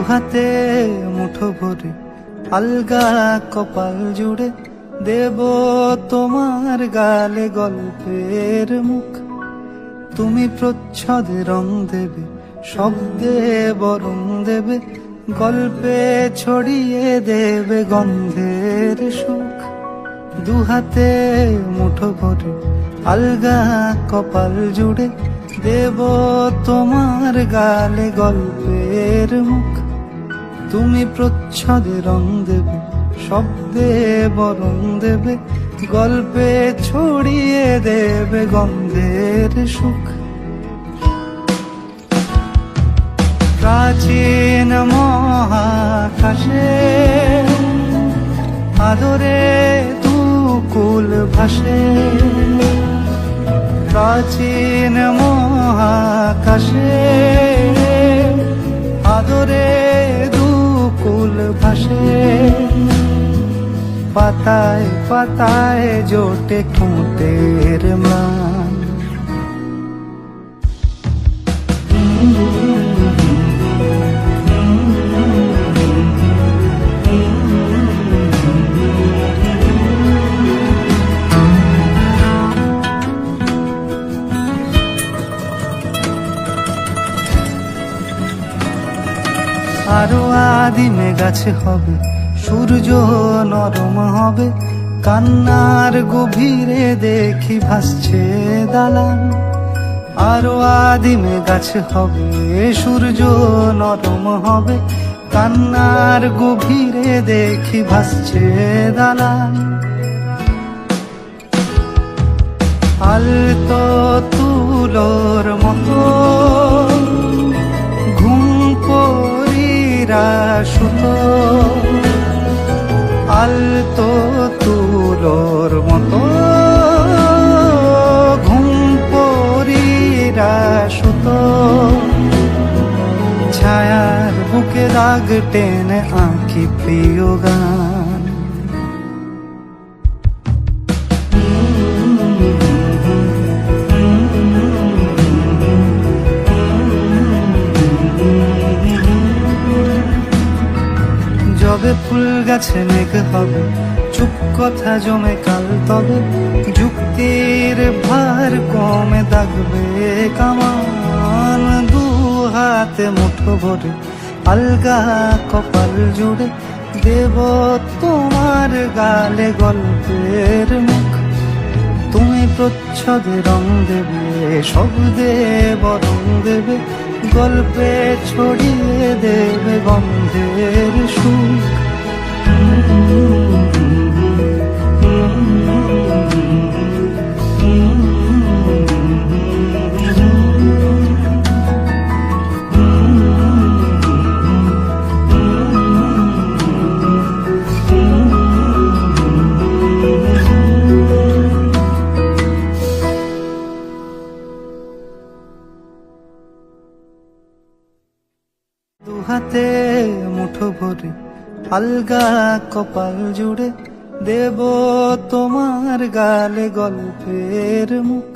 দুহাতে মুঠো ভরে আলগা কপাল জুড়ে দেব তোমার গালে গল্পের মুখ। তুমি প্রচ্ছদে রং দেবে, শব্দে বরং দেবে, গল্পে ছড়িয়ে দেবে গন্ধের সুখ। দুহাতে মুঠো ভরে আলগা কপাল জুড়ে দেব তোমার গালে গল্পের মুখ। তুমি প্রচ্ছদে রং দেবে, শব্দে বরং দেবে, গল্পে ছড়িয়ে দেবে গন্ধের সুখ। প্রাচীন মহাকাশে আদরে দুকুল ভাসে, প্রাচীন মহাকাশে আদরে দুকুল ভাসে। পাতায় পাতায় জোটে ঠোঁটের ম্লান, আরো আদিমে গাছে হবে, সূর্য নরম হবে, কান্নার গভীরে দেখি ভাসছে দালান। আরো আদিমে গাছে হবে, সূর্য নরম হবে, কান্নার গভীরে দেখি ভাসছে দালান। আলতো তুলোর মতো ঘুম পরীরা সুতো, আলতো তুলোর মতো ঘুম পরীরা সুতো। ছায়ার বুকে দাগ টেনে আঁকি প্রিয় গান। যবে ফুল গাছে মেঘ হবে, চুপ কথা জমে কাল তবে, যুক্তির ভার কমে দাগবে কামান। দু হাতে মুঠো ভরে আলগা কপাল জুড়ে দেব তোমার গালে গল্পের মুখ। তুমি প্রচ্ছদে রং দেবে, শব্দে বরং দেবে, গল্পে ছড়িয়ে দেবে গন্ধের সুখ। দুহাতে মুঠো ভরে আলগা কপাল জুড়ে দেব তোমার গালে গল্পের মুখ।